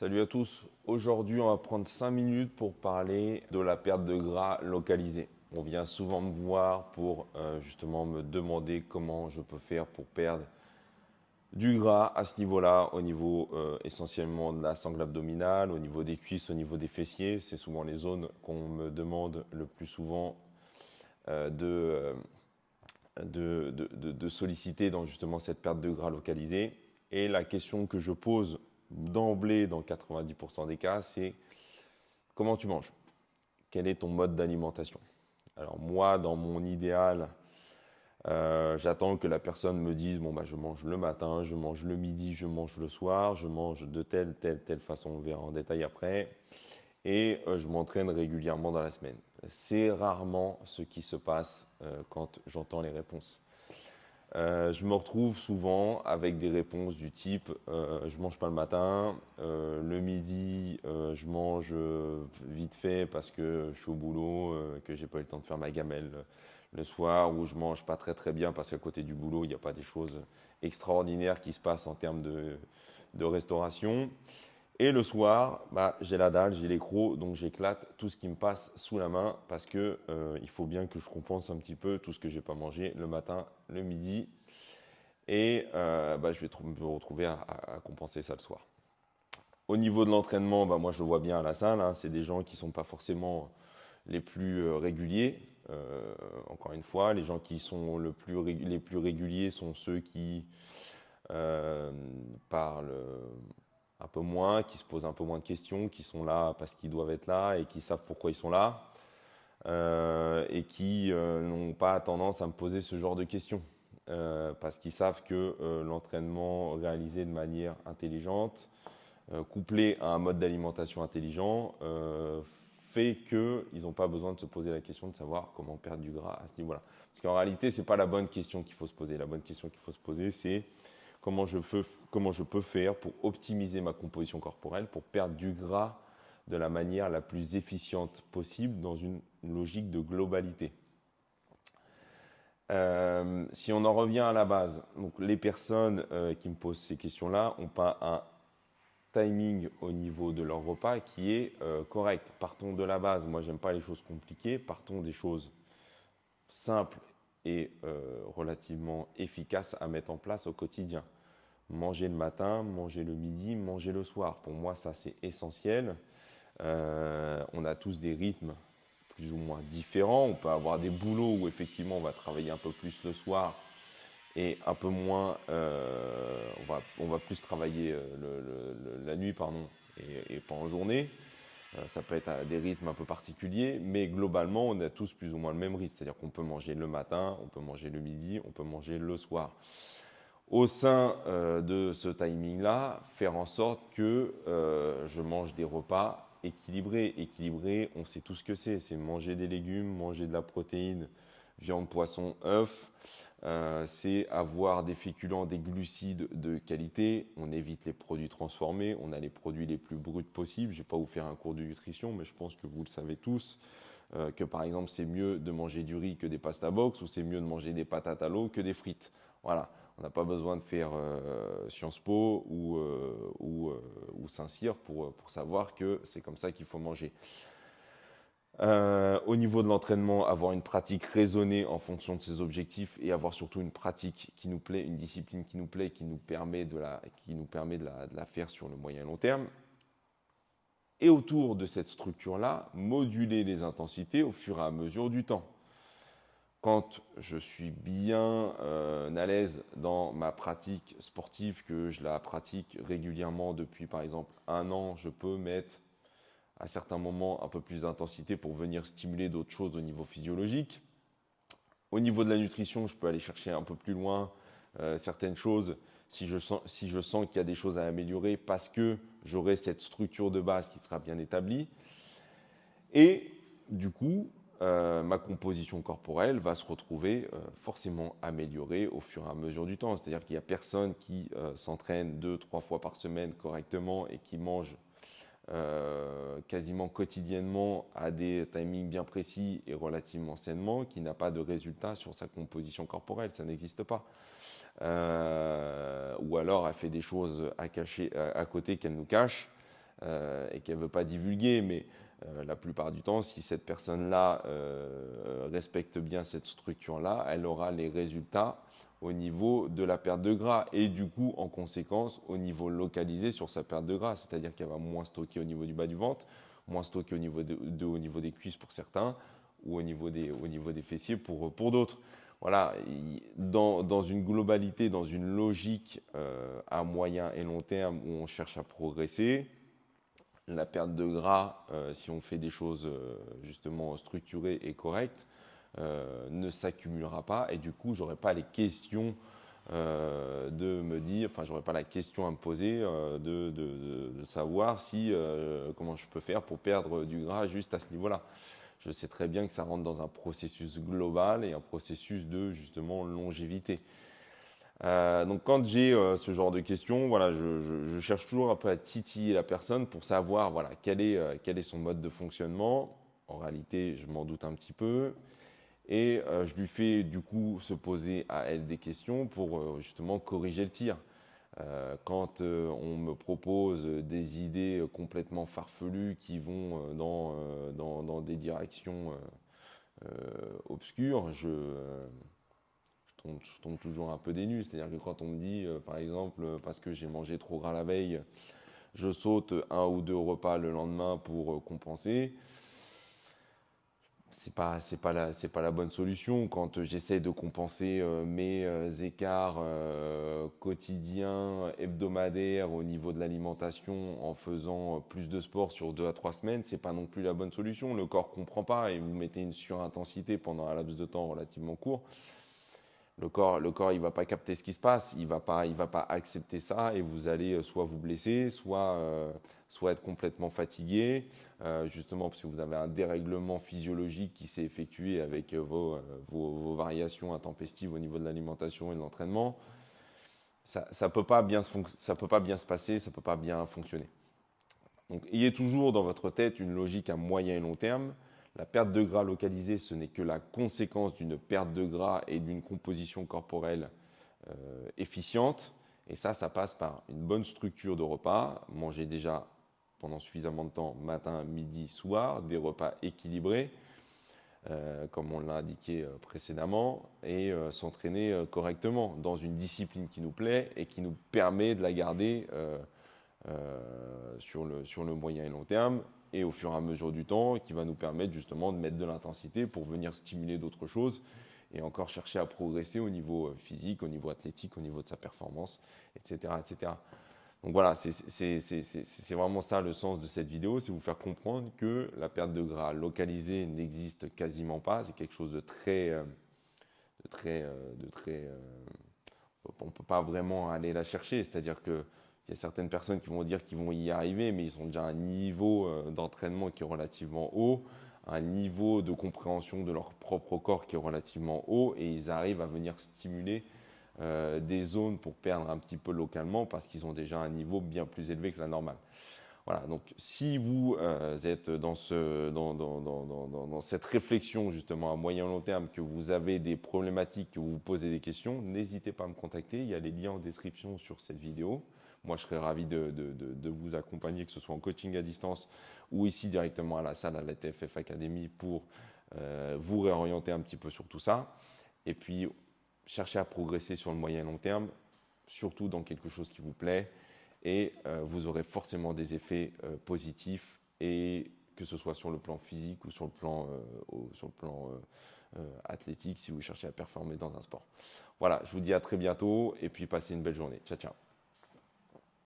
Salut à tous. Aujourd'hui, on va prendre 5 minutes pour parler de la perte de gras localisée. On vient souvent me voir pour justement me demander comment je peux faire pour perdre du gras à ce niveau-là, au niveau essentiellement de la sangle abdominale, au niveau des cuisses, au niveau des fessiers. C'est souvent les zones qu'on me demande le plus souvent euh, de, euh, de solliciter dans justement cette perte de gras localisée. Et la question que je pose d'emblée dans 90% des cas, c'est comment tu manges? Quel est ton mode d'alimentation? Alors moi, dans mon idéal, j'attends que la personne me dise, bon, bah, je mange le matin, je mange le midi, je mange le soir, je mange de telle façon, on verra en détail après, et je m'entraîne régulièrement dans la semaine. C'est rarement ce qui se passe quand j'entends les réponses. Je me retrouve souvent avec des réponses du type je mange pas le matin, le midi je mange vite fait parce que je suis au boulot, que j'ai pas eu le temps de faire ma gamelle le soir, ou je mange pas très bien parce qu'à côté du boulot il n'y a pas des choses extraordinaires qui se passent en termes de restauration. Et le soir, bah, j'ai la dalle, j'ai les crocs, donc j'éclate tout ce qui me passe sous la main parce que il faut bien que je compense un petit peu tout ce que j'ai pas mangé le matin, le midi, et bah, je vais me retrouver à compenser ça le soir. Au niveau de l'entraînement, bah, moi je le vois bien à la salle, hein, c'est des gens qui ne sont pas forcément les plus réguliers. Encore une fois, les gens qui sont les plus réguliers sont ceux qui euh, parlent un peu moins, qui se posent un peu moins de questions, qui sont là parce qu'ils doivent être là et qui savent pourquoi ils sont là, et qui n'ont pas tendance à me poser ce genre de questions. Parce qu'ils savent que l'entraînement réalisé de manière intelligente, couplé à un mode d'alimentation intelligent, fait qu'ils n'ont pas besoin de se poser la question de savoir comment perdre du gras à ce niveau-là. Parce qu'en réalité, ce n'est pas la bonne question qu'il faut se poser. La bonne question qu'il faut se poser, c'est comment je peux faire pour optimiser ma composition corporelle, pour perdre du gras de la manière la plus efficiente possible dans une logique de globalité. Si on en revient à la base, donc les personnes qui me posent ces questions-là n'ont pas un timing au niveau de leur repas qui est correct. Partons de la base. Moi, j'aime pas les choses compliquées. Partons des choses simples et relativement efficaces à mettre en place au quotidien. Manger le matin, manger le midi, manger le soir. Pour moi, ça, c'est essentiel. On a tous des rythmes plus ou moins différents. On peut avoir des boulots où effectivement on va travailler un peu plus le soir et un peu moins, on va plus travailler la nuit, pardon, et pas en journée. Ça peut être à des rythmes un peu particuliers, mais globalement, on a tous plus ou moins le même rythme. C'est-à-dire qu'on peut manger le matin, on peut manger le midi, on peut manger le soir. Au sein de ce timing-là, faire en sorte que je mange des repas équilibrés. Équilibrés, on sait tout ce que c'est. C'est manger des légumes, manger de la protéine, viande, poisson, œufs. C'est avoir des féculents, des glucides de qualité. On évite les produits transformés. On a les produits les plus bruts possibles. Je ne vais pas vous faire un cours de nutrition, mais je pense que vous le savez tous. Que par exemple, c'est mieux de manger du riz que des pasta box, ou c'est mieux de manger des patates à l'eau que des frites. Voilà. On n'a pas besoin de faire Sciences Po ou Saint-Cyr pour savoir que c'est comme ça qu'il faut manger. Au niveau de l'entraînement, avoir une pratique raisonnée en fonction de ses objectifs, et avoir surtout une pratique qui nous plaît, une discipline qui nous plaît, qui nous permet de la faire sur le moyen et long terme. Et autour de cette structure-là, moduler les intensités au fur et à mesure du temps. Quand je suis bien à l'aise dans ma pratique sportive, que je la pratique régulièrement depuis par exemple 1 an, je peux mettre à certains moments un peu plus d'intensité pour venir stimuler d'autres choses au niveau physiologique. Au niveau de la nutrition, je peux aller chercher un peu plus loin certaines choses si je sens qu'il y a des choses à améliorer, parce que j'aurai cette structure de base qui sera bien établie. Et du coup, ma composition corporelle va se retrouver forcément améliorée au fur et à mesure du temps. C'est-à-dire qu'il n'y a personne qui s'entraîne 2-3 fois par semaine correctement et qui mange quasiment quotidiennement à des timings bien précis et relativement sainement, qui n'a pas de résultat sur sa composition corporelle. Ça n'existe pas. Ou alors elle fait des choses à côté qu'elle nous cache. et qu'elle ne veut pas divulguer, mais la plupart du temps, si cette personne-là respecte bien cette structure-là, elle aura les résultats au niveau de la perte de gras et du coup, en conséquence, au niveau localisé sur sa perte de gras, c'est-à-dire qu'elle va moins stocker au niveau du bas du ventre, moins stocker au niveau des cuisses pour certains ou au niveau des fessiers pour d'autres. Voilà, dans une globalité, dans une logique à moyen et long terme où on cherche à progresser, la perte de gras, si on fait des choses justement structurées et correctes, ne s'accumulera pas et du coup, j'aurai pas les questions de me dire, enfin, j'aurais pas la question à me poser de savoir si comment je peux faire pour perdre du gras juste à ce niveau-là. Je sais très bien que ça rentre dans un processus global et un processus de justement longévité. Donc quand j'ai ce genre de questions, voilà, je cherche toujours un peu à titiller la personne pour savoir voilà, quel est son mode de fonctionnement. En réalité, je m'en doute un petit peu. Et je lui fais du coup se poser à elle des questions pour justement corriger le tir. Quand on me propose des idées complètement farfelues qui vont dans des directions obscures, je tombe toujours un peu des nues. C'est-à-dire que quand on me dit, par exemple, parce que j'ai mangé trop gras la veille, je saute 1 ou 2 repas le lendemain pour compenser, c'est pas la bonne solution. Quand j'essaie de compenser mes écarts quotidiens, hebdomadaires au niveau de l'alimentation en faisant plus de sport sur 2 à 3 semaines, c'est pas non plus la bonne solution. Le corps comprend pas et vous mettez une surintensité pendant un laps de temps relativement court. Le corps, il va pas capter ce qui se passe, il va pas accepter ça et vous allez soit vous blesser, soit être complètement fatigué, justement parce que vous avez un dérèglement physiologique qui s'est effectué avec vos variations intempestives au niveau de l'alimentation et de l'entraînement. Ça peut pas bien ça peut pas bien se passer, ça peut pas bien fonctionner. Donc, ayez toujours dans votre tête une logique à moyen et long terme. La perte de gras localisée, ce n'est que la conséquence d'une perte de gras et d'une composition corporelle efficiente. Et ça passe par une bonne structure de repas. Manger déjà pendant suffisamment de temps, matin, midi, soir, des repas équilibrés, comme on l'a indiqué précédemment, et s'entraîner correctement dans une discipline qui nous plaît et qui nous permet de la garder sur le moyen et long terme et au fur et à mesure du temps qui va nous permettre justement de mettre de l'intensité pour venir stimuler d'autres choses et encore chercher à progresser au niveau physique, au niveau athlétique, au niveau de sa performance, etc. etc. Donc voilà, c'est vraiment ça le sens de cette vidéo, c'est vous faire comprendre que la perte de gras localisée n'existe quasiment pas, c'est quelque chose de très on ne peut pas vraiment aller la chercher, c'est-à-dire que il y a certaines personnes qui vont dire qu'ils vont y arriver, mais ils ont déjà un niveau d'entraînement qui est relativement haut, un niveau de compréhension de leur propre corps qui est relativement haut, et ils arrivent à venir stimuler des zones pour perdre un petit peu localement parce qu'ils ont déjà un niveau bien plus élevé que la normale. Voilà, donc si vous êtes dans cette réflexion justement à moyen et long terme, que vous avez des problématiques, que vous vous posez des questions, n'hésitez pas à me contacter, il y a les liens en description sur cette vidéo. Moi, je serais ravi de vous accompagner, que ce soit en coaching à distance ou ici directement à la salle, à la TFF Academy, pour vous réorienter un petit peu sur tout ça. Et puis, cherchez à progresser sur le moyen et long terme, surtout dans quelque chose qui vous plaît, et vous aurez forcément des effets positifs, et que ce soit sur le plan physique ou sur le plan athlétique, si vous cherchez à performer dans un sport. Voilà, je vous dis à très bientôt, et puis passez une belle journée. Ciao, ciao.